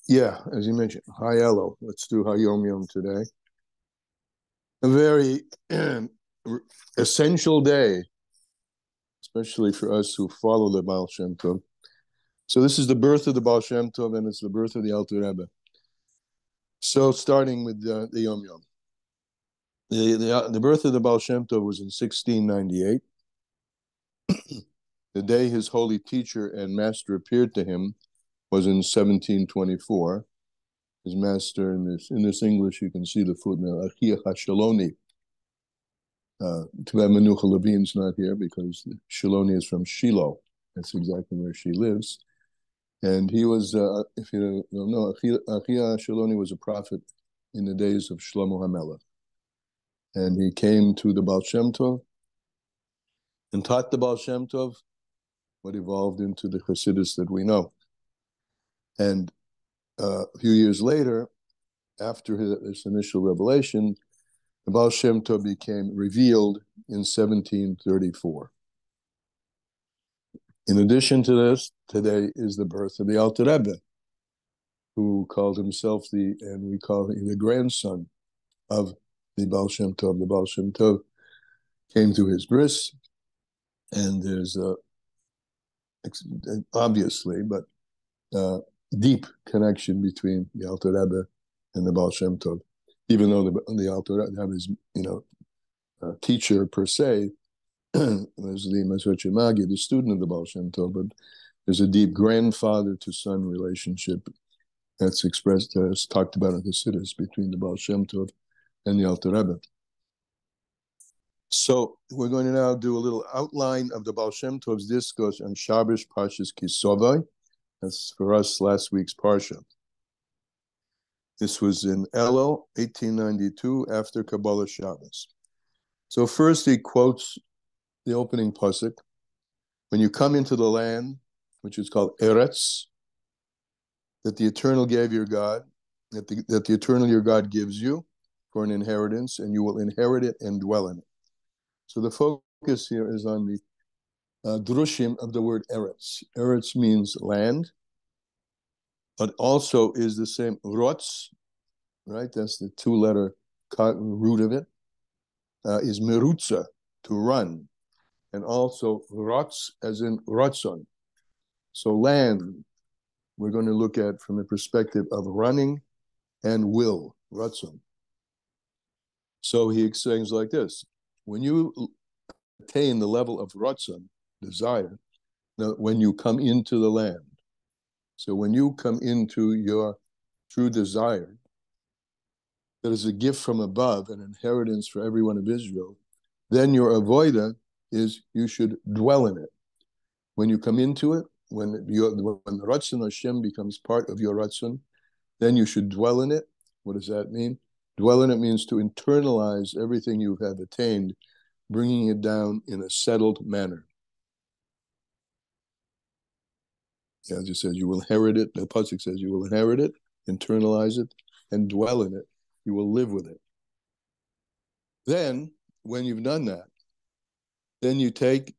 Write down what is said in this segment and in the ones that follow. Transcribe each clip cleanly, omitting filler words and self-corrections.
Yeah, as you mentioned, Hi Elul. Let's do Hayom Yom today. A very essential day, especially for us who follow the Baal Shem Tov. So this is the birth of the Baal Shem Tov, and it's the birth of the Alter Rebbe. So starting with the Yom Yom. The birth of the Baal Shem Tov was in 1698. The day his holy teacher and master appeared to him was in 1724. His master, in this English, you can see the footnote, Achia Hashaloni. Too bad Menucha Levine's not here because Shaloni is from Shiloh. That's exactly where she lives. And he was, if you don't know, Achia Shaloni was a prophet in the days of Shlomo HaMelech. And he came to the Baal Shem Tov and taught the Baal Shem Tov what evolved into the Chesed that we know. And a few years later, after this initial revelation, the Baal Shem Tov became revealed in 1734. In addition to this, today is the birth of the Alter Rebbe, who called himself and we call him the grandson of the Baal Shem Tov. The Baal Shem Tov came to his bris, and there's obviously, but deep connection between the Alter Rebbe and the Baal Shem Tov. Even though the Alter Rebbe is, teacher per se, was the Masvech Magi, the student of the Baal Shem Tov, but there's a deep grandfather to son relationship that's expressed, talked about in Chesed between the Baal Shem Tov and the Alter Rebbe. So we're going to now do a little outline of the Baal Shem Tov's discourse on Shabbos Parshas Kisovai. That's for us last week's Parsha. This was in Elul, 1892, after Kabbalah Shabbos. So first he quotes the opening pasuk. When you come into the land, which is called Eretz, that the Eternal gave your God, that the Eternal your God gives you for an inheritance, and you will inherit it and dwell in it. So the focus here is on the drushim of the word Eretz. Eretz means land, but also is the same rotz, right? That's the two-letter root of it, is merutza, to run, and also rotz as in rotzon. So land, we're going to look at from the perspective of running and will, rotzon. So he explains like this: when you attain the level of rotzon, desire, now when you come into the land, so when you come into your true desire, that is a gift from above, an inheritance for everyone of Israel, then your avoida is you should dwell in it. When you come into it, when the Ratzon Hashem becomes part of your Ratzon, then you should dwell in it. What does that mean? Dwell in it means to internalize everything you have attained, bringing it down in a settled manner. Yeah, as it says, you will inherit it. The pasuk says you will inherit it, internalize it, and dwell in it. You will live with it. Then, when you've done that, then you take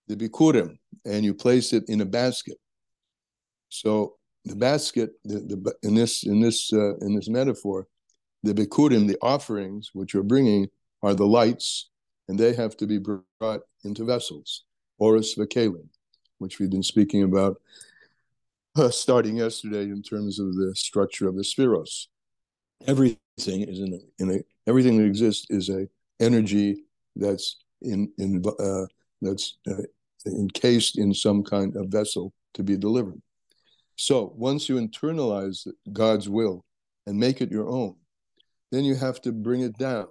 the bikurim and you place it in a basket. So the basket, in this metaphor, the bikurim, the offerings which you're bringing, are the lights, and they have to be brought into vessels, oris v'kelim, which we've been speaking about starting yesterday in terms of the structure of the spheros. Everything is everything that exists is a energy that's encased in some kind of vessel to be delivered. So once you internalize God's will and make it your own, then you have to bring it down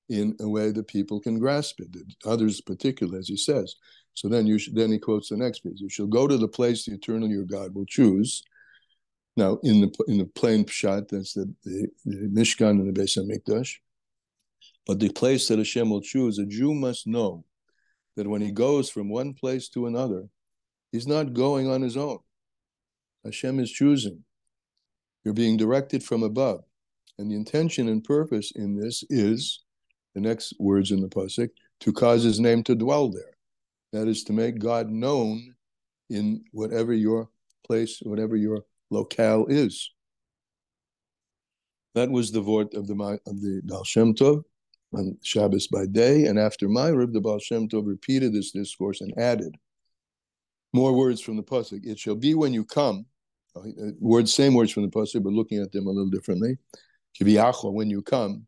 in a way that people can grasp it, others particularly, as he says. So then he quotes the next piece: you shall go to the place the Eternal your God will choose. Now, in the plain pshat, that's the Mishkan and the Beis HaMikdash. But the place that Hashem will choose, a Jew must know that when he goes from one place to another, he's not going on his own. Hashem is choosing. You're being directed from above. And the intention and purpose in this is, the next words in the pasuk, to cause his name to dwell there. That is to make God known in whatever your place, whatever your locale is. That was the vort of the Baal Shem Tov on Shabbos by day, and after Ma'ariv, the Baal Shem Tov repeated this discourse and added more words from the pasuk. It shall be when you come, same words from the pasuk, but looking at them a little differently. Kiviyachol, when you come.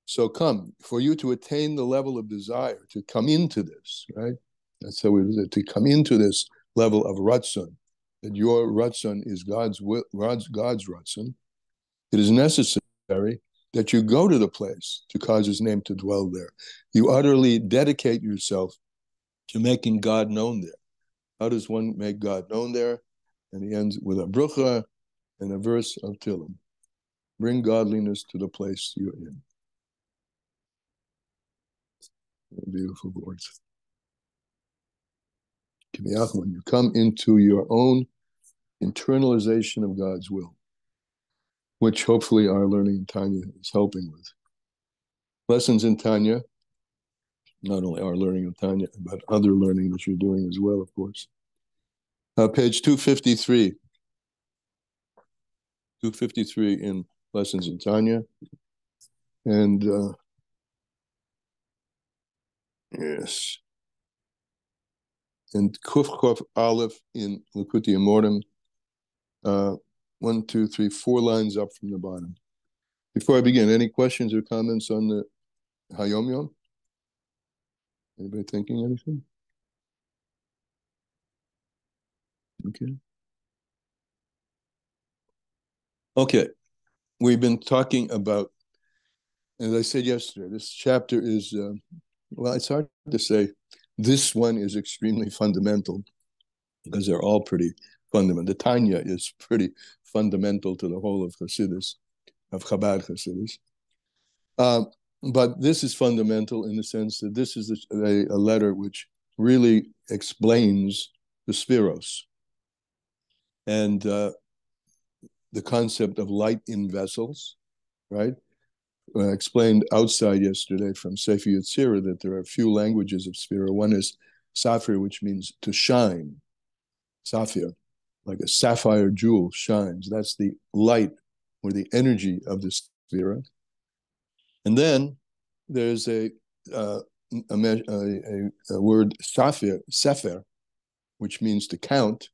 So come, for you to attain the level of desire, to come into this, right? That's how to come into this level of ratzon, that your ratzon is God's ratzon. It is necessary that you go to the place to cause his name to dwell there. You utterly dedicate yourself to making God known there. How does one make God known there? And he ends with a brucha and a verse of Tillim. Bring godliness to the place you're in. Beautiful words. When you come into your own internalization of God's will, which hopefully our learning in Tanya is helping with. Lessons in Tanya, not only our learning in Tanya, but other learning that you're doing as well, of course. Page 253. 253 in Lessons in Tanya. And yes. And Kuf Chof Aleph in Likutei Amorim. 1, 2, 3, 4 lines up from the bottom. Before I begin, any questions or comments on the Hayom Yom? Anybody thinking anything? Okay. Okay. We've been talking about, as I said yesterday, this chapter is, well, it's hard to say. This one is extremely fundamental because they're all pretty fundamental. The Tanya is pretty fundamental to the whole of Chassidus, of Chabad Chassidus. But this is fundamental in the sense that this is a letter which really explains the sefiros and the concept of light in vessels, right? Explained outside yesterday from Sefer Yetzirah that there are a few languages of sefira. One is safir, which means to shine. Safir, like a sapphire jewel shines. That's the light or the energy of the sefira. And then there's a word sefer, which means to count,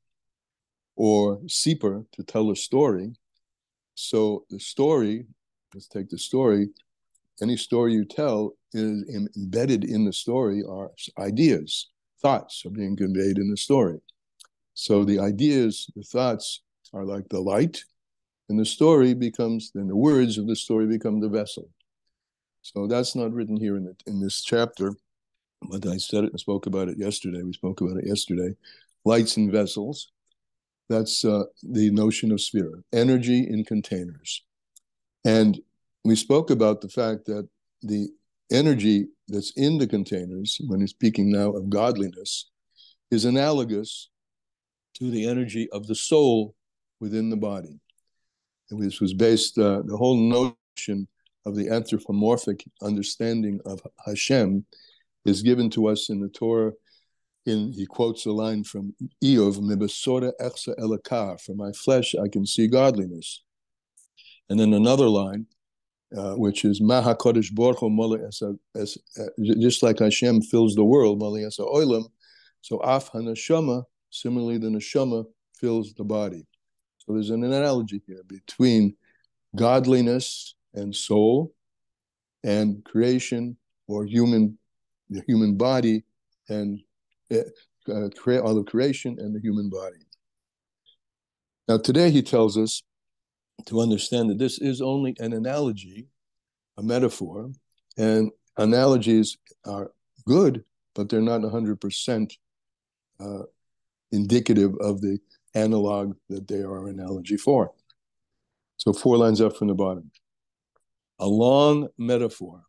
or seper, to tell a story. So the story, let's take the story, any story you tell is embedded in the story are ideas, thoughts are being conveyed in the story. So the ideas, the thoughts are like the light, and the story becomes, then the words of the story become the vessel. So that's not written here in this chapter, but I said it and spoke about it yesterday. We spoke about it yesterday. Lights in vessels. That's the notion of sefira, energy in containers. And we spoke about the fact that the energy that's in the containers, when he's speaking now of godliness, is analogous to the energy of the soul within the body. And this was based, the whole notion of the anthropomorphic understanding of Hashem is given to us in the Torah. He quotes a line from Eov, "Mibasora echsa elakar," from my flesh I can see godliness. And then another line, which is "Ma hakodesh baruch hu moli esa," just like Hashem fills the world, moli esa olam, so af hanashama, similarly the neshama fills the body. So there's an analogy here between godliness and soul, and creation or the human body, and all of creation and the human body. Now today he tells us to understand that this is only an analogy, a metaphor, and analogies are good, but they're not 100% indicative of the analog that they are an analogy for. So 4 lines up from the bottom. A long metaphor.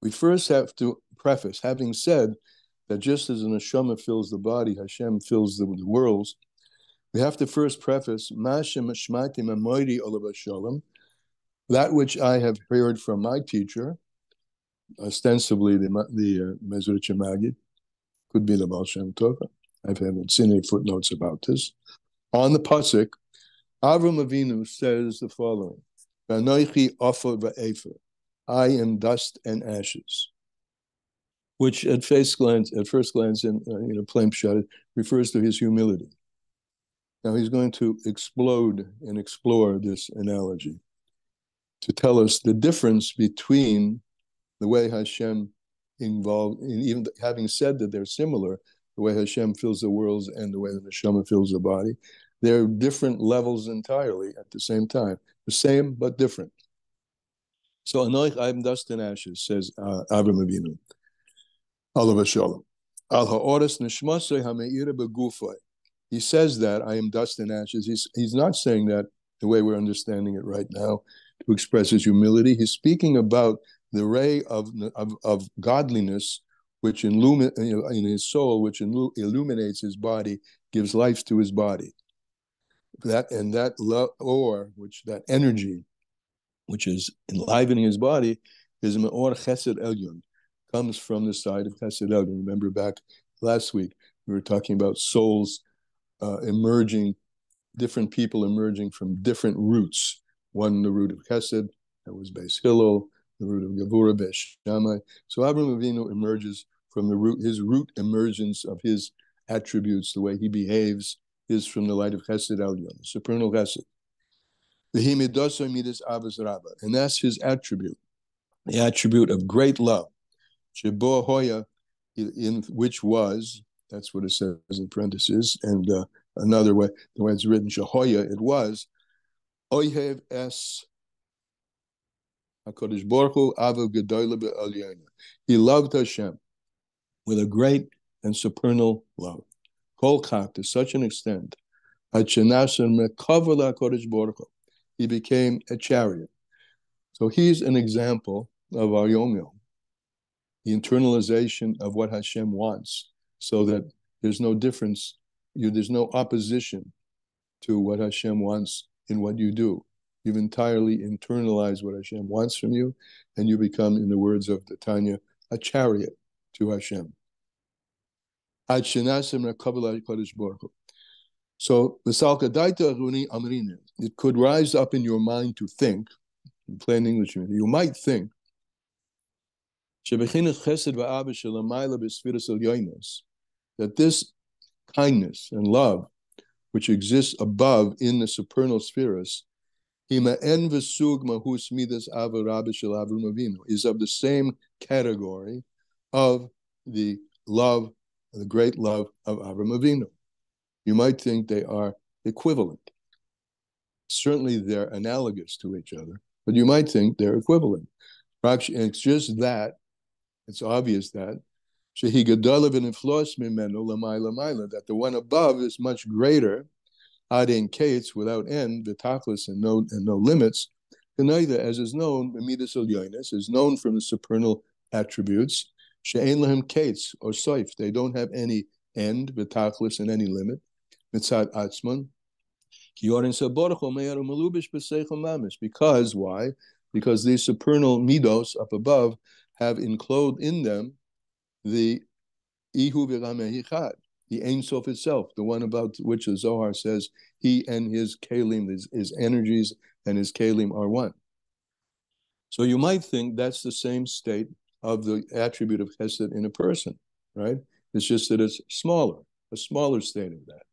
We first have to preface, having said that just as an neshama fills the body, Hashem fills the worlds, we have to first preface that which I have heard from my teacher, ostensibly the Mezritch Magid, could be the Baal Shem Tov. I haven't seen any footnotes about this. On the pasuk, Avram Avinu says the following: "V'anoichi offer va'efer, I am dust and ashes," which at first glance, in plain pshat, refers to his humility. Now he's going to explode and explore this analogy to tell us the difference between the way Hashem involved, in even having said that they're similar, the way Hashem fills the worlds and the way the neshama fills the body. They're different levels entirely at the same time. The same, but different. So, Anoich, I am dust and ashes, says Avram Avinu. Alav Shalom. Al ha'oras nishmasei ha'me'ira begufay. He says that I am dust and ashes. He's not saying that the way we're understanding it right now to express his humility. He's speaking about the ray of godliness, which in his soul, which illuminates his body, gives life to his body. That energy, which is enlivening his body, is me'or Chesed Elyon, comes from the side of Chesed Elyon. Remember back last week we were talking about souls emerging, different people emerging from different roots. One, the root of Chesed, that was Beis Hillel, the root of Gevura, Beis Shammai. So Avraham Avinu emerges from the root, his root emergence of his attributes, the way he behaves, is from the light of Chesed Elyon, the supernal Chesed. And that's his attribute, the attribute of great love. Shebo Hoya, in which was, that's what it says in parentheses, and another way, the way it's written, Shehoya, it was, Oyhev es HaKadosh Baruch Hu Ava Gedola Be'Alyona. He loved Hashem with a great and supernal love. Kol Kach, to such an extent, he became a chariot. So he's an example of our Yom-Yom, the internalization of what Hashem wants, so that there's no difference, there's no opposition to what Hashem wants in what you do. You've entirely internalized what Hashem wants from you, and you become, in the words of the Tanya, a chariot to Hashem. So, it could rise up in your mind to think, in plain English, you might think, that this kindness and love, which exists above in the supernal spheres, is of the same category of the love, the great love of Avram Avinu. You might think they are equivalent. Certainly they're analogous to each other, but you might think they're equivalent. It's just that, it's obvious that, that the one above is much greater, ad in kates, without end, v'tachlis, and no limits, neither, as is known, midas elyonis, is known from the supernal attributes, she'ein lahem kates, or soif, they don't have any end, v'tachlis, and any limit, mitzad atzman, because why? Because these supernal midos up above have enclosed in them the Ihu v'Rameh, the Ein Sof itself, the one about which the Zohar says he and his Kalim, his energies and his Kalim are one. So you might think that's the same state of the attribute of Chesed in a person, right? It's just that it's smaller, a smaller state of that.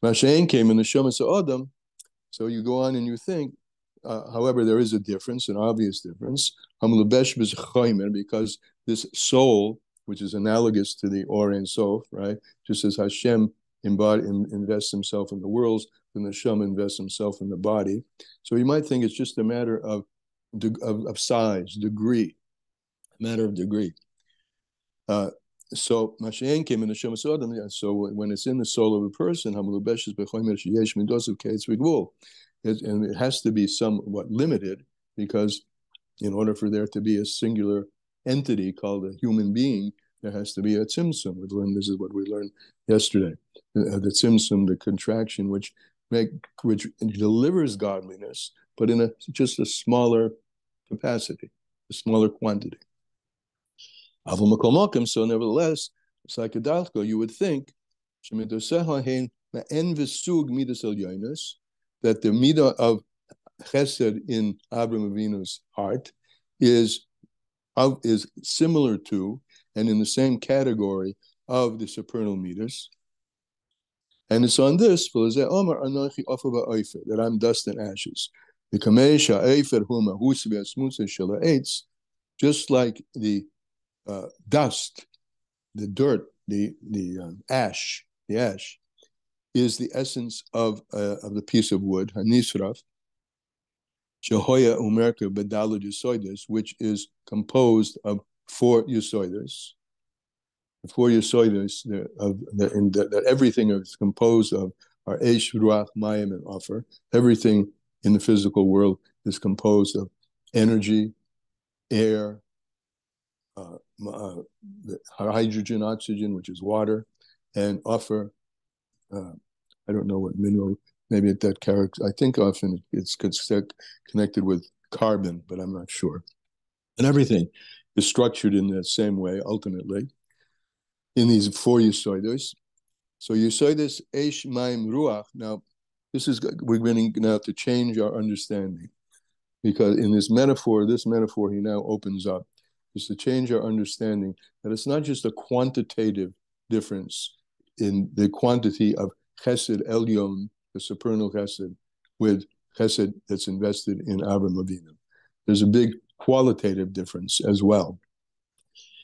Mashain came in the Shemas Adam, so you go on and you think, however, there is a difference, an obvious difference, because this soul, which is analogous to the Or Ein Sof, right? Just as Hashem invests himself in the worlds, then the Neshama invests himself in the body. So you might think it's just a matter of size, degree, a matter of degree. So Mashiach came in the Shemas Adam. So when it's in the soul of a person, and it has to be somewhat limited, because in order for there to be a singular entity called a human being, there has to be a tzimtzum. This is what we learned yesterday. The tzimtzum, the contraction, which delivers godliness, but in just a smaller capacity, a smaller quantity. So nevertheless, psychedelico, you would think, that the midah of Chesed in Avraham Avinu's heart is similar to and in the same category of the supernal midas. And it's on this that I'm dust and ashes. Just like the dust, the dirt, the ash is the essence of the piece of wood, hanisraf, shehoya umerka bedalad yisoides, which is composed of 4 yisoides. The 4 yisoides that everything is composed of are eish, ruach, mayim, and offer. Everything in the physical world is composed of energy, air, hydrogen, oxygen, which is water, and offer. I don't know what mineral. Maybe that character. I think often it's connected with carbon, but I'm not sure. And everything is structured in the same way. Ultimately, in these 4 yisoidos. So yisoidos eish, mayim, ruach. Now, we're beginning now to change our understanding, because in this metaphor he now opens up, is to change our understanding that it's not just a quantitative difference in the quantity of Chesed Elyon, the supernal Chesed, with Chesed that's invested in Avraham Avinu. There's a big qualitative difference as well.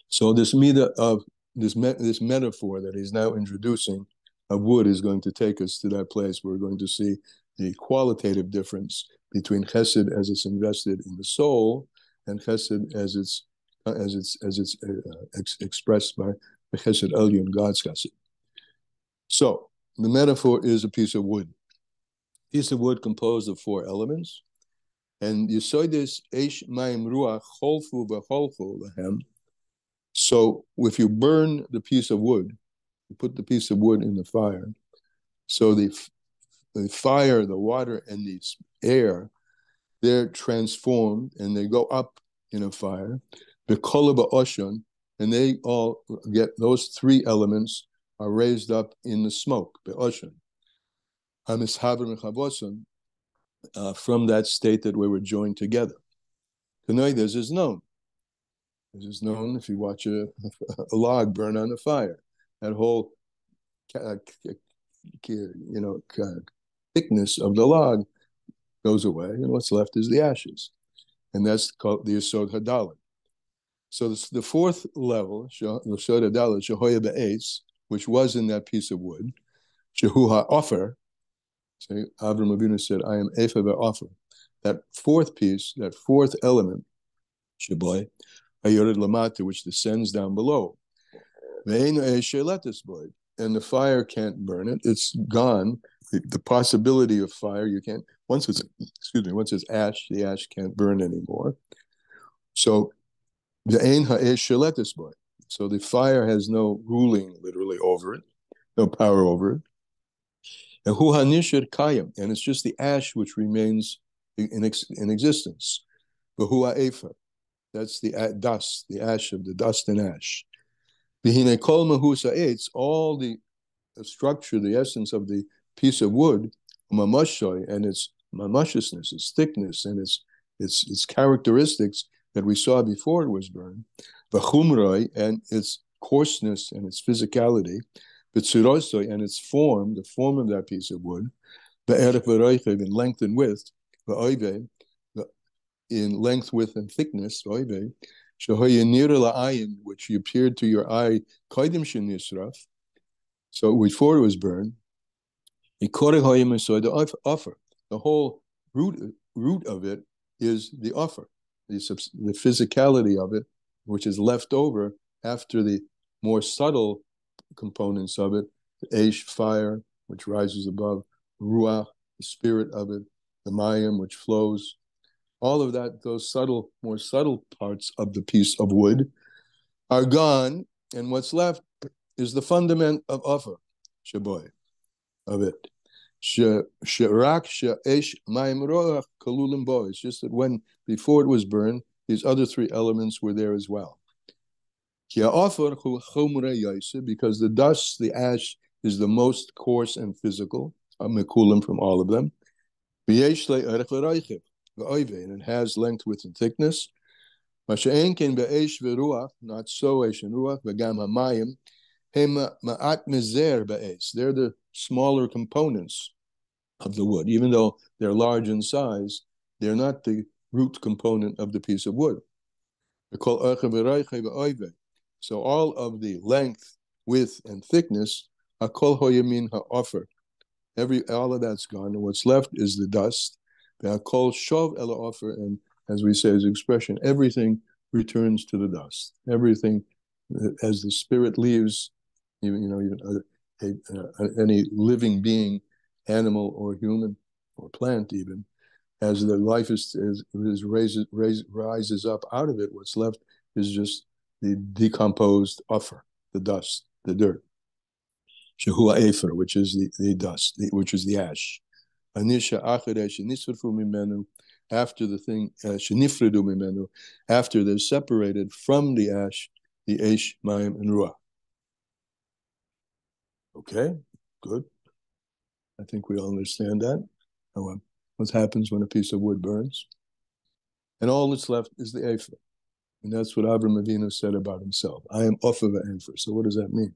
So this midah of this metaphor that he's now introducing of wood is going to take us to that place where we're going to see the qualitative difference between Chesed as it's invested in the soul and Chesed as it's expressed by the Chesed Elyon, God's Chesed. So the metaphor is a piece of wood. Piece of wood composed of 4 elements, and Yisoides Eish Mayim Ruach Cholfu V'Cholchu Lahem. So if you burn the piece of wood, you put the piece of wood in the fire, so the fire, the water, and the air, they're transformed and they go up in a fire. The kolaba oshon, and they all get, those 3 elements are raised up in the smoke, the oshon. From that state that we were joined together. Tonight, this is known. This is known if you watch a log burn on the fire. That whole thickness of the log goes away, and what's left is the ashes. And that's called the Yesod Hadalit. So this, the 4th level, Yesod Hadalit, Shehoya Be'etz, which was in that piece of wood, Shehu HaOfer. So Avraham Avinu said, I am Efa Ve'Ofer. That 4th piece, that 4th element, Sheboy, Hayored Lamata, which descends down below. And the fire can't burn it. It's gone. The possibility of fire, you can't, once it's ash, the ash can't burn anymore. So the Ein Ha'esh Sheletis Boy. So the fire has no ruling literally over it, no power over it. And Hu HaNishir Kayim, and it's just the ash which remains in existence. But Hu HaEfa, that's the dust, the ash of the dust and ash. V'hine kol mahus ha'etz, all the structure, the essence of the piece of wood, mamashoy, and its mamashousness, its thickness, and its characteristics that we saw before it was burned, v'chumroi, and its coarseness and its physicality, v'tzurosoy, and its form, the form of that piece of wood, v'erech v'roichev, in length and width, v'oive, in length, width, and thickness, v'oive, which appeared to your eye, so before it was burned, the whole root of it is the offer, the physicality of it, which is left over after the more subtle components of it, the Eish, fire, which rises above, Ruach, the spirit of it, the Mayim, which flows. All of that, those more subtle parts of the piece of wood are gone, and what's left is the fundament of offer, Shaboy, of it. It's just that before it was burned, these other 3 elements were there as well. Because the dust, the ash, is the most coarse and physical, mekulim from all of them. V'yesh le'erech v'roichev, v'oive, and it has length, width, and thickness. Masha'en ken be'esh v'ruach, not so esh and ruach, v'gam hamayim, hem ma'at mezer be'es. They're the smaller components of the wood. Even though they're large in size, they're not the root component of the piece of wood. So all of the length, width, and thickness, all of that's gone, and what's left is the dust. And as we say, as expression, everything returns to the dust. Everything, as the spirit leaves, even any living being, animal or human or plant, even as the life rises up out of it, what's left is just the decomposed offer, the dust, the dirt. Shehu ha'efer, which is the dust, which is the ash. Anisha acharesh nisfarfu mimenu, after the thing shenifredu mimenu, after they're separated from the ash, the esh, mayim, and ruach. Okay, good. I think we all understand that. What happens when a piece of wood burns? And all that's left is the efer. And that's what Avraham Avinu said about himself. I am off of an efer. So what does that mean?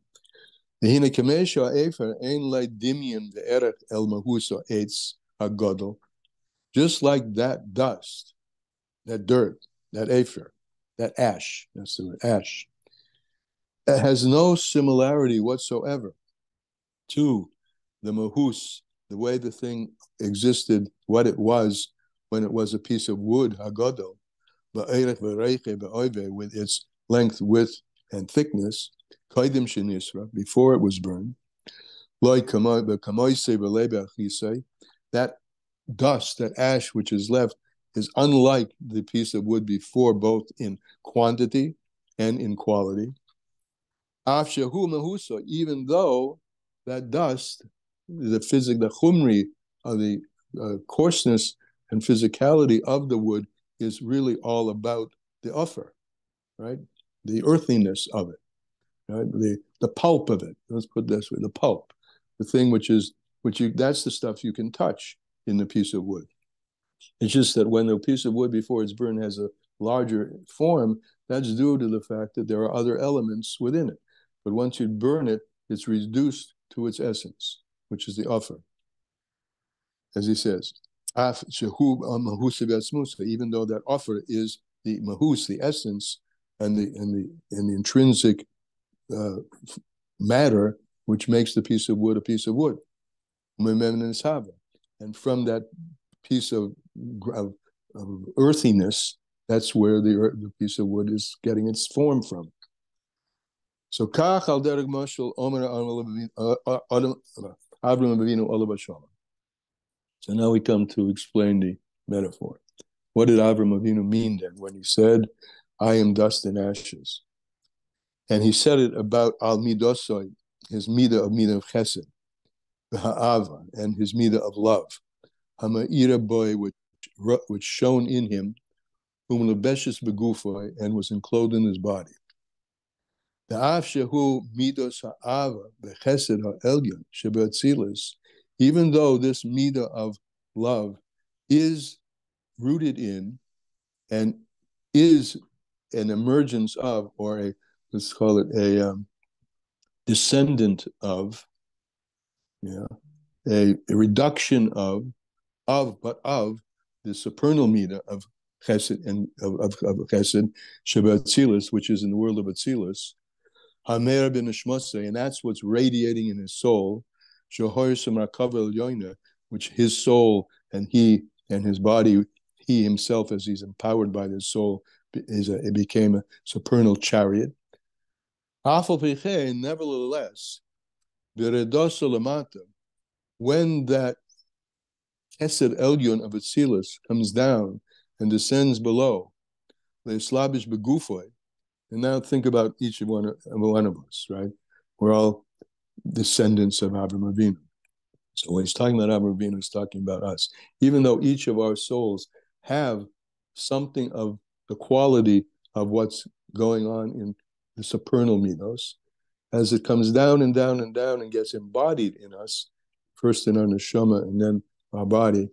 Just like that dust, that dirt, that efer, that ash, that's the word, ash, it has no similarity whatsoever to the mahus, the way the thing existed, what it was when it was a piece of wood, hagadol, with its length, width, and thickness, before it was burned. That dust, that ash which is left, is unlike the piece of wood before, both in quantity and in quality. Even though that dust, the chumri, the coarseness and physicality of the wood is really all about the offer, right? The earthiness of it, right? The pulp of it. Let's put it this way: the pulp, the thing that's the stuff you can touch in the piece of wood. It's just that when the piece of wood before it's burned has a larger form, that's due to the fact that there are other elements within it. But once you burn it, it's reduced to its essence, which is the offer. As he says, even though that offer is the mahus, the essence, and the intrinsic matter which makes the piece of wood a piece of wood. And from that piece of earthiness, that's where the piece of wood is getting its form from. So kach al derech mashal omer Avraham Avinu olav hashalom. So now we come to explain the metaphor. What did Avraham Avinu mean then when he said, I am dust and ashes? And he said it about al midosoi, his midah of chesed, ha'ava, and his midah of love, hama'ira boy, which shone in him, whom lebeshes begufoi, and was enclosed in his body. The af shehu midos ha'ava bechesed ha'elyon shebe'atzilis, even though this midah of love is rooted in and is an emergence of, or let's call it a descendant of, a reduction of the supernal midah of chesed and of chesed shebe'atzilis, which is in the world of Atzilus, hamer b'neshmosei, and that's what's radiating in his soul, which his soul and he and his body, he himself, as he's empowered by his soul, it became a supernal chariot. Nevertheless, when that Chesed Elyon of Atzilus comes down and descends below, le'eslabish begufoi, and now think about each one of us, right? We're all descendants of Avraham Avinu. So when he's talking about Avraham Avinu, he's talking about us. Even though each of our souls have something of the quality of what's going on in the supernal midos, as it comes down and down and down and gets embodied in us, first in our neshama and then our body,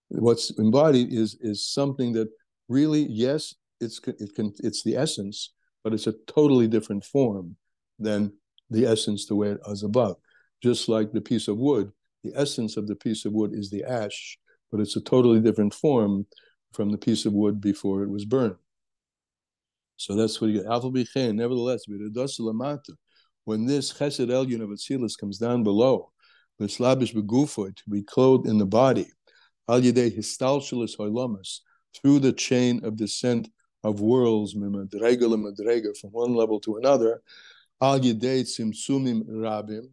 what's embodied is something that really, yes, it's the essence, but it's a totally different form than the essence the way it was above. Just like the piece of wood, the essence of the piece of wood is the ash, but it's a totally different form from the piece of wood before it was burned. So that's what you get. Nevertheless, when this Chesed Elyon of Atzilus comes down below, to be clothed in the body, al yedei histalshelis hoylamas, through the chain of descent of worlds, from one level to another, al yedei tzimtzumim rabim,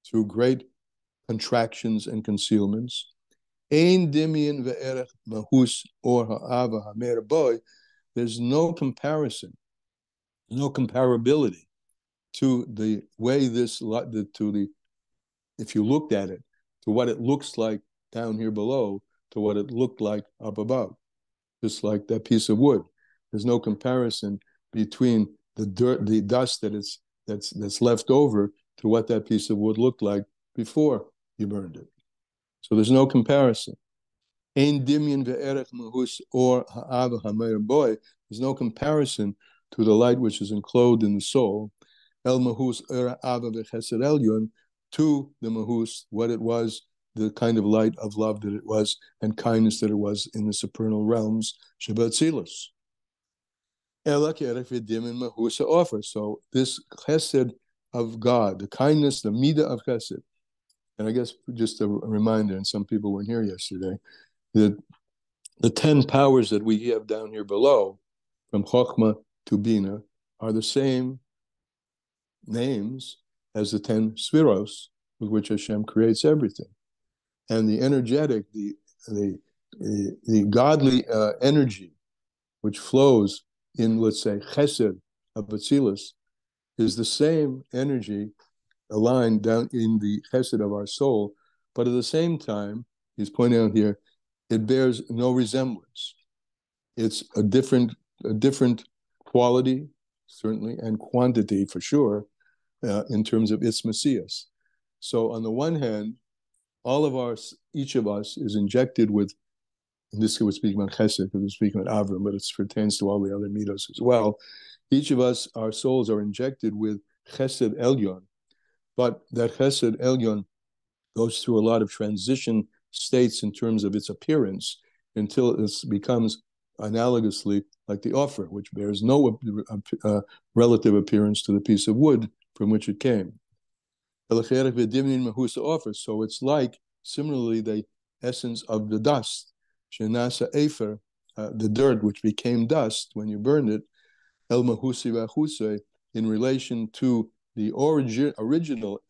through great contractions and concealments, ein dimyan ve'erech mahus or ha'ava ha'mer boy, there's no comparison, no comparability to the way this, if you looked at it, to what it looks like down here below, to what it looked like up above, just like that piece of wood. There's no comparison between the dirt, the dust that's left over, to what that piece of wood looked like before you burned it. So there's no comparison. Ein dimyan ve'erech mahus or ha'ava ha'meir boy. There's no comparison to the light which is enclosed in the soul. El mahus era ava v'chesed elyon, to the mahus, what it was, the kind of light of love that it was, and kindness that it was in the supernal realms, Shabbat Tzilus. So this chesed of God, the kindness, the midah of chesed, and I guess just a reminder, and some people weren't here yesterday, that the 10 powers that we have down here below, from Chokhmah to Bina, are the same names as the 10 sefiros with which Hashem creates everything. And the energetic, the godly energy which flows in, let's say, Chesed of Atzilus, is the same energy aligned down in the Chesed of our soul, but at the same time, he's pointing out here, it bears no resemblance. It's a different quality, certainly, and quantity for sure, in terms of its Messias. So on the one hand, each of us is injected with, in this case we're speaking about Chesed, because we're speaking about Avram, but it pertains to all the other mitos as well. Each of us, our souls are injected with Chesed Elyon, but that Chesed Elyon goes through a lot of transition states in terms of its appearance until it becomes analogously like the offer, which bears no relative appearance to the piece of wood from which it came. So it's like, similarly, the essence of the dust, Shenasa Efer, the dirt which became dust when you burned it, El Mahusi Vachuse, in relation to the original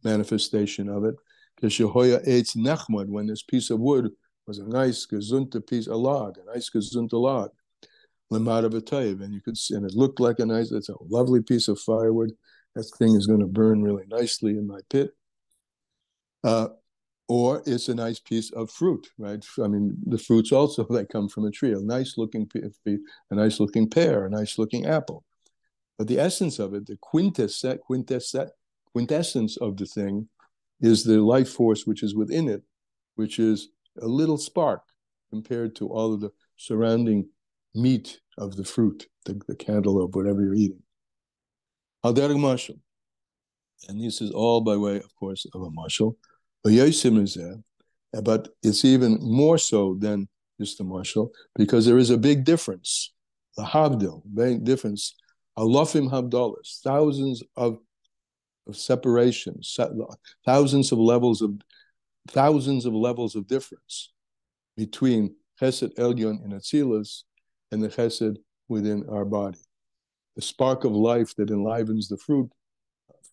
manifestation of it, Keshehoya Eitz Nachmad, when this piece of wood was a nice gezunta piece, a nice gezunta log, Lemad of a Taib, and you could see, and it looked like it's a lovely piece of firewood. That thing is going to burn really nicely in my pit. Or it's a nice piece of fruit, right? I mean, the fruits also, they come from a tree, a nice-looking pear, a nice-looking apple. But the essence of it, the quintessence of the thing, is the life force which is within it, which is a little spark compared to all of the surrounding meat of the fruit, the cantaloupe, whatever you're eating. And this is all by way, of course, of a mashal. But it's even more so than just a mashal, because there is a big difference, the havdil, big difference, alafim havdalas, thousands of separations, thousands of levels of difference between Chesed Elyon in Atzilus and the Chesed within our body. The spark of life that enlivens the fruit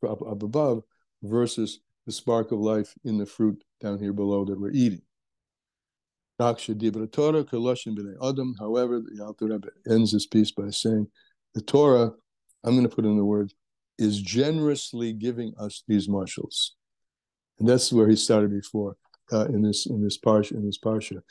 up above versus the spark of life in the fruit down here below that we're eating. However, the Alter Rebbe ends this piece by saying, the Torah, I'm going to put in the word, is generously giving us these mashals. And that's where he started before, in this parsha,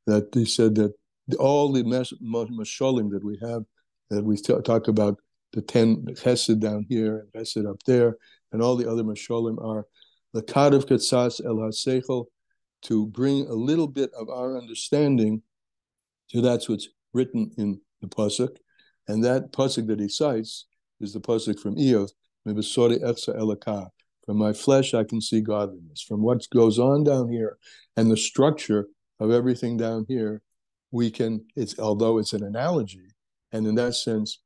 that he said that all the mashalim that we have, that we talk about, the 10 chesed down here and chesed up there, and all the other mashalim are the kadav katsas el haseichel, to bring a little bit of our understanding to that's what's written in the pasuk, and that pasuk that he cites is the pasuk from Eov, from my flesh I can see godliness. From what goes on down here and the structure of everything down here, we can, although it's an analogy, and in that sense,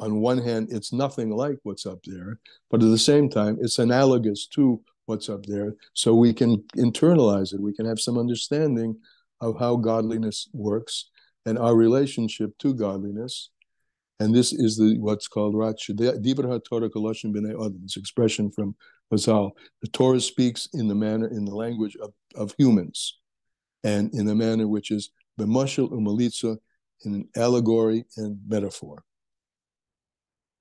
on one hand, it's nothing like what's up there, but at the same time, it's analogous to what's up there. So we can internalize it. We can have some understanding of how godliness works and our relationship to godliness. And this is what's called Dibra Torah Koloshin B'nei Adam. This expression from Chazal. The Torah speaks in the language of humans, and in a manner which is b'mashal u'malitza, in an allegory and metaphor.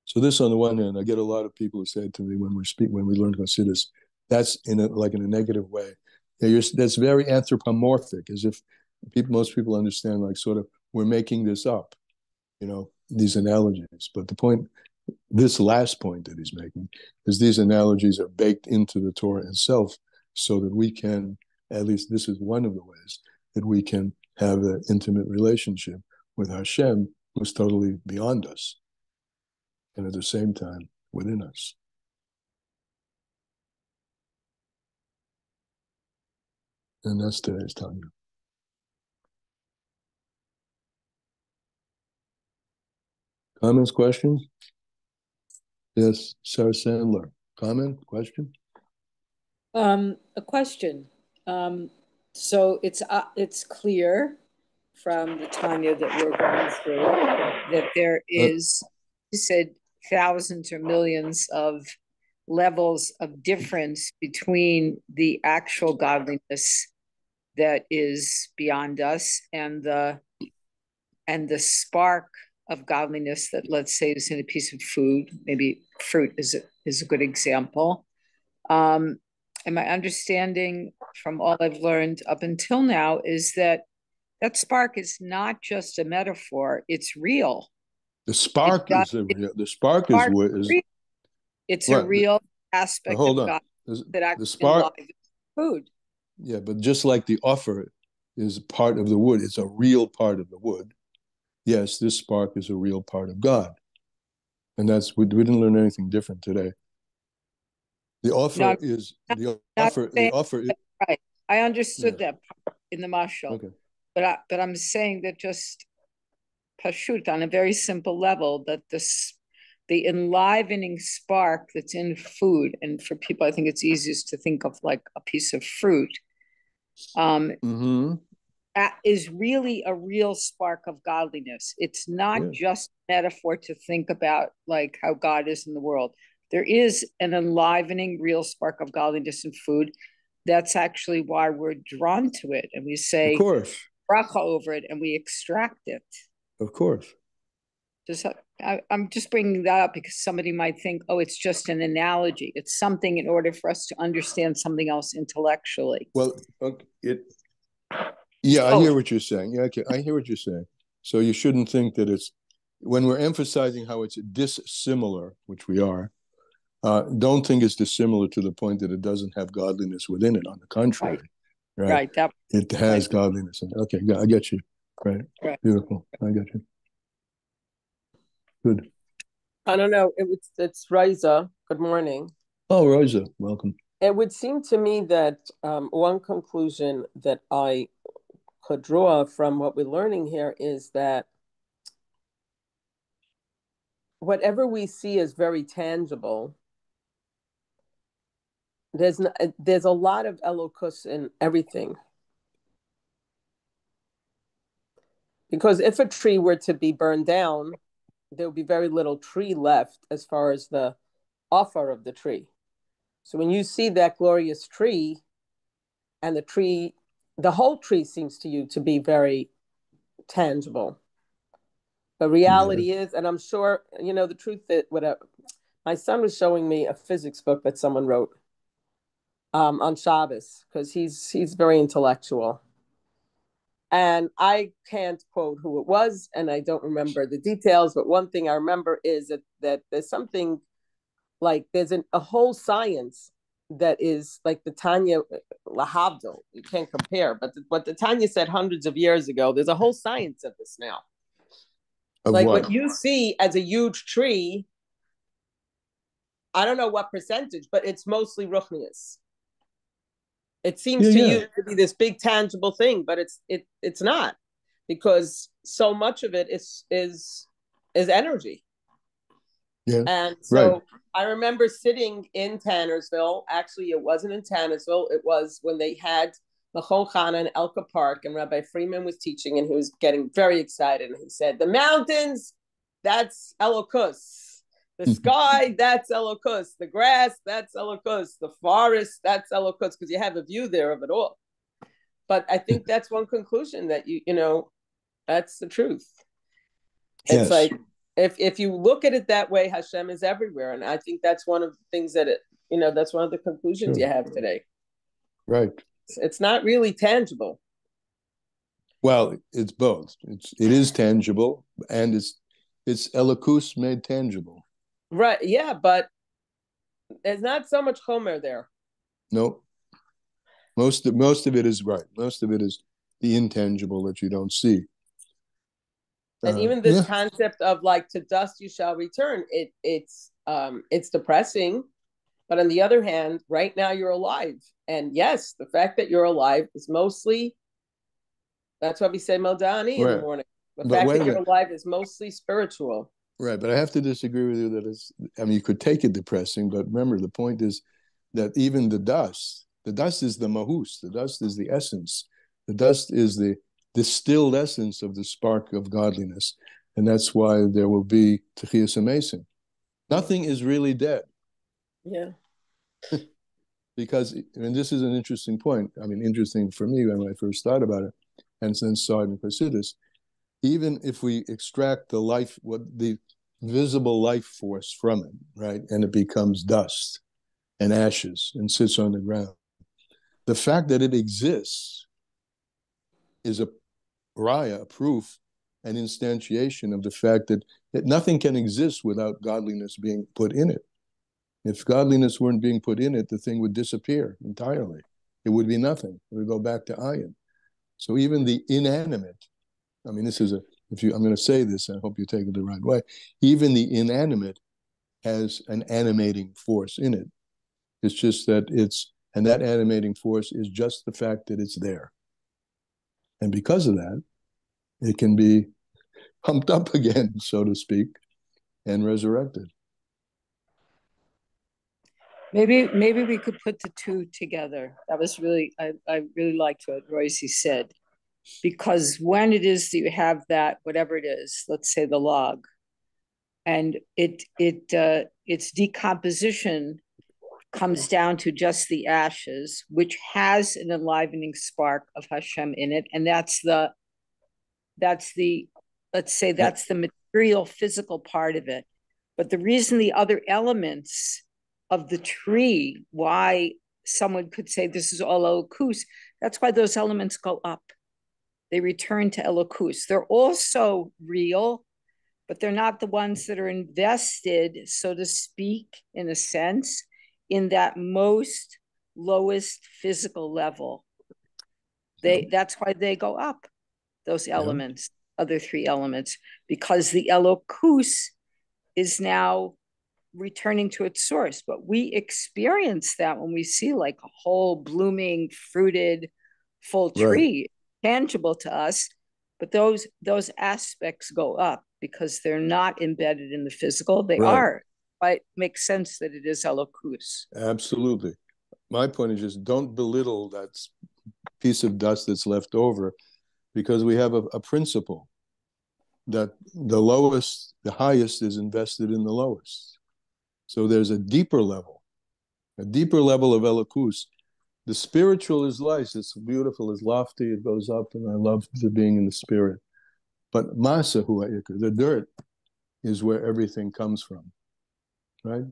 So this, on the one hand, I get a lot of people who say to me when we learn Hasidus, that's in a negative way. That's very anthropomorphic, as if most people understand, like, sort of, we're making this up, these analogies. But the point, this last point that he's making, is these analogies are baked into the Torah itself, so that we can, at least this is one of the ways that we can have an intimate relationship with Hashem, who's totally beyond us, and at the same time within us. And that's today's Tanya. Comments, questions? Yes, Sarah Sandler. Comment, question? A question. So it's clear from the Tanya that we're going through that there is, you said, thousands or millions of levels of difference between the actual godliness that is beyond us and the spark of godliness that, let's say, is in a piece of food. Maybe fruit is a good example. And my understanding from all I've learned up until now is that spark is not just a metaphor; it's real. The spark is real. It's a real aspect of God that actually enlivens food. Yeah, but just like the offer is part of the wood, it's a real part of the wood. Yes, this spark is a real part of God. And we didn't learn anything different today. The offer is right. I understood that part in the mashal. Okay. But I'm saying that just pashut, on a very simple level, that the enlivening spark that's in food, and for people I think it's easiest to think of like a piece of fruit, is really a real spark of godliness. It's not just metaphor to think about like how God is in the world. There is an enlivening real spark of godliness in food. That's actually why we're drawn to it, and we say bracha over it, and we extract it. Of course. I'm just bringing that up because somebody might think, oh, it's just an analogy. It's something in order for us to understand something else intellectually. Well, I hear what you're saying. Yeah, okay, I hear what you're saying. So you shouldn't think that it's, when we're emphasizing how it's dissimilar, which we are, don't think it's dissimilar to the point that it doesn't have godliness within it. On the contrary, right? It has godliness in it. Okay, I get you. Right. Beautiful. I get you. Good. I don't know. It's Riza. Good morning. Oh, Riza, welcome. It would seem to me that one conclusion that I could draw from what we're learning here is that whatever we see as very tangible, there's a lot of elokus in everything. Because if a tree were to be burned down, there would be very little tree left as far as the offer of the tree. So when you see that glorious tree, and the whole tree seems to you to be very tangible. The reality is, and I'm sure, the truth that my son was showing me a physics book that someone wrote on Shabbos, because he's very intellectual. And I can't quote who it was, and I don't remember the details, but one thing I remember is that there's something like there's a whole science that is like the Tanya lahavdil. You can't compare, but what the Tanya said hundreds of years ago. There's a whole science of this now. Of like what? what you see as a huge tree, I don't know what percentage, but it's mostly ruchnius. It seems to you to be this big tangible thing, but it's not, because so much of it is energy. Yeah. And so I remember sitting in Tannersville. Actually, it wasn't in Tannersville. It was when they had Machon Chana in Elka Park, and Rabbi Freeman was teaching, and he was getting very excited. And he said, the mountains, that's Elokus. The sky, that's Elokus. The grass, that's Elokus. The forest, that's Elokus, because you have a view there of it all. But I think that's one conclusion, that you know, that's the truth. It's like, if you look at it that way, Hashem is everywhere. And I think that's one of the things that that's one of the conclusions you have today. Right. It's not really tangible. Well, it's both. It is tangible, and it's Elokus made tangible. Right. Yeah, but there's not so much chomer there. No. Most of it is right. Most of it is the intangible that you don't see. And even this concept of like, to dust you shall return, it's depressing. But on the other hand, right now you're alive. And yes, the fact that you're alive is mostly, that's why we say Modani in the morning. The fact that you're alive is mostly spiritual. Right, but I have to disagree with you that you could take it depressing, but remember, the point is that even the dust is the mahus, the dust is the essence. The dust is the distilled essence of the spark of godliness. And that's why there will be Techiyas Amesim. Nothing is really dead. Yeah. Because, this is an interesting point. Interesting for me when I first thought about it, and then saw it in Chesed. Even if we extract the visible life force from it, right, and it becomes dust and ashes and sits on the ground, the fact that it exists is a raya, a proof, an instantiation of the fact that nothing can exist without godliness being put in it. If godliness weren't being put in it, the thing would disappear entirely. It would be nothing. It would go back to ayin. So even the inanimate, I'm going to say this, I hope you take it the right way, even the inanimate has an animating force in it. It's just that and that animating force is just the fact that it's there. And because of that, it can be pumped up again, so to speak, and resurrected. Maybe we could put the two together. That was really, I really liked what Royce said, because when it is that you have that, whatever it is, let's say the log, and its decomposition comes down to just the ashes, which has an enlivening spark of Hashem in it, and that's the material, physical part of it. But the reason the other elements of the tree, why someone could say this is all Elokus, that's why those elements go up. They return to Elokus. They're also real, but they're not the ones that are invested, so to speak, in a sense, in that most lowest physical level. That's why they go up, those elements, other three elements, because the Elokus is now returning to its source. But we experience that when we see like a whole blooming, fruited, full tree, tangible to us. But those aspects go up because they're not embedded in the physical. They are. But it makes sense that it is Elokus. Absolutely. My point is just don't belittle that piece of dust that's left over, because we have a principle that the highest is invested in the lowest. So there's a deeper level of Elokus. The spiritual is life. It's beautiful, it's lofty, it goes up, and I love being in the spirit. But Masa Hua'ikr, the dirt, is where everything comes from, right?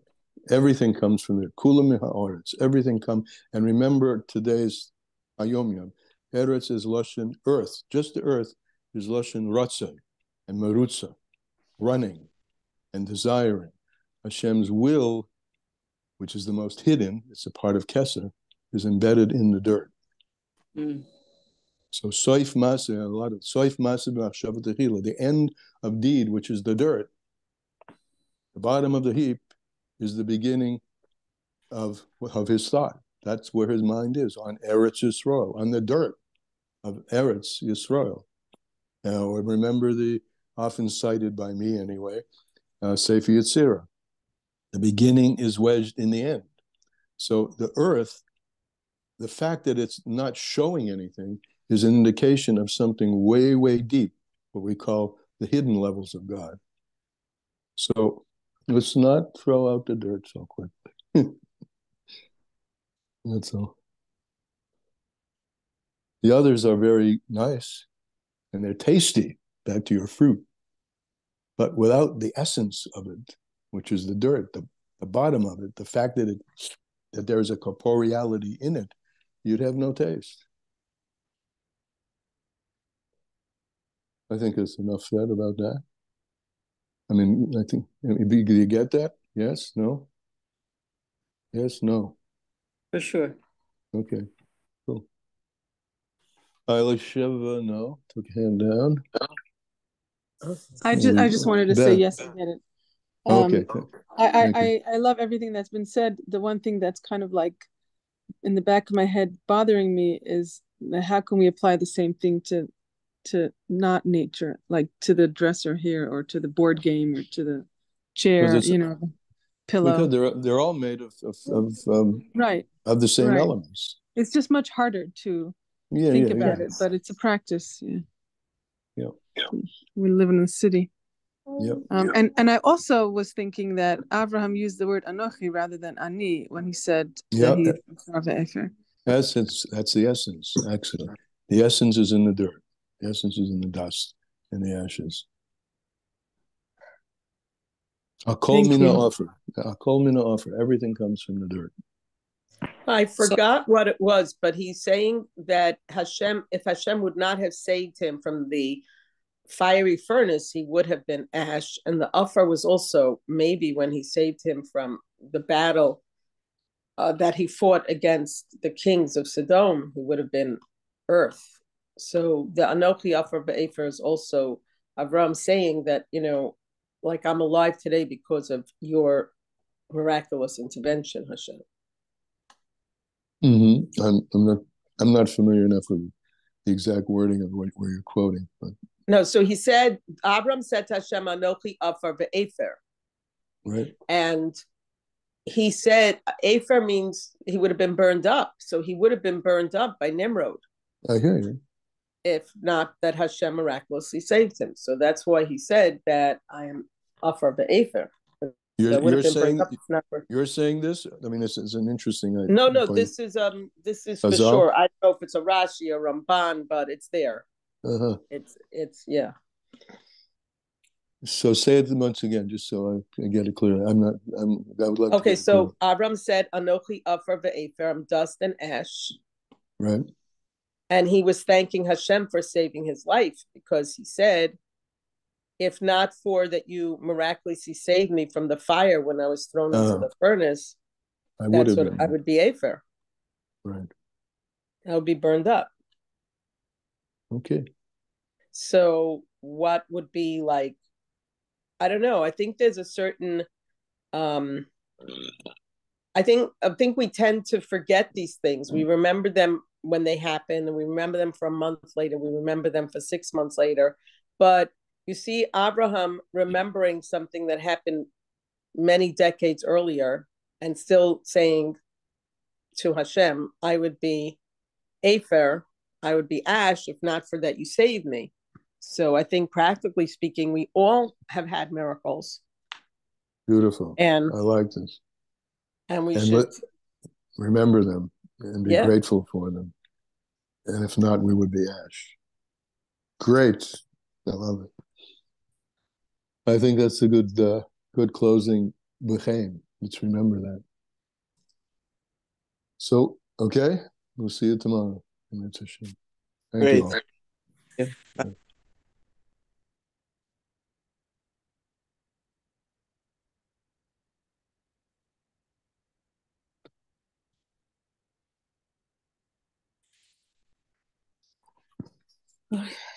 Everything comes from there. Kula mi'ha'aretz. Everything comes. And remember today's Hayom Yom. Eretz is Lashon earth. Just the earth is Lashon Ratzah and Merutza, running and desiring. Hashem's will which is the most hidden, it's a part of Chesed, is embedded in the dirt. Mm. So soif masa, a lot of soif masa b'achshavat techila, the end of deed, which is the dirt, the bottom of the heap, is the beginning of his thought. That's where his mind is, on Eretz Yisrael, on the dirt of Eretz Yisrael. Now, remember the often cited by me anyway, Sefer Yetzirah. The beginning is wedged in the end. So the earth, the fact that it's not showing anything is an indication of something way, way deep, what we call the hidden levels of God. So let's not throw out the dirt so quickly. That's all. The others are very nice and they're tasty, back to your fruit, but without the essence of it, which is the dirt, the bottom of it, the fact that that there's a corporeality in it, you'd have no taste. I think there's enough said about that. I mean, I think, do you get that? Yes? No? Yes? No? For sure. Okay, cool. Elisheva, no, took a hand down. I just wanted to say yes, I get it. Okay. I love everything that's been said. The one thing that's kind of like in the back of my head bothering me is how can we apply the same thing to not nature, like to the dresser here or to the board game or to the chair, the pillow. Because they're all made of right of the same right. elements. It's just much harder to think about it, but it's a practice. Yeah. We live in the city. Yeah. And I also was thinking that Abraham used the word anochi rather than ani when he said that he's Efer. That's the essence, actually. The essence is in the dirt. The essence is in the dust and the ashes. Akol mina offer. Akol mina offer. Everything comes from the dirt. I forgot what it was, but he's saying that Hashem, if Hashem would not have saved him from the fiery furnace, he would have been ash. And the offer was also maybe when he saved him from the battle that he fought against the kings of Sodom, who would have been earth. So the Anochi offer be'efer is also Avram saying that, like I'm alive today because of your miraculous intervention, Hashem. Mm-hmm. I'm not familiar enough with the exact wording of where you're quoting, but no. So he said, Abram said to Hashem, "Anochi afar ve'efer," right? And he said, "Efer" means he would have been burned up. So he would have been burned up by Nimrod. I hear you. If not that Hashem miraculously saved him. So that's why he said that I am afar ve'efer. You're saying this? I mean, this is an interesting idea. No, this is for sure. I don't know if it's a Rashi or Ramban, but it's there. It's yeah. So say it once again, just so I get it clear. I would love okay, so Abram said, Anochi afar ve'efer, I'm dust and ash. Right. And he was thanking Hashem for saving his life because he said, if not for that you miraculously saved me from the fire when I was thrown into the furnace, I would be Efer. Right. I would be burned up. Okay. So what would be like, I don't know. I think there's a certain, I think we tend to forget these things. We remember them when they happen, and we remember them for a month later. We remember them for 6 months later. But you see Abraham remembering something that happened many decades earlier and still saying to Hashem, I would be Afer, I would be ash if not for that you saved me. So I think practically speaking, we all have had miracles. Beautiful. And I like this. And we should remember them and be grateful for them. And if not, we would be ash. Great. I love it. I think that's a good closing b'chein. Let's remember that. So, okay, we'll see you tomorrow. Thank you all. Yeah. Okay.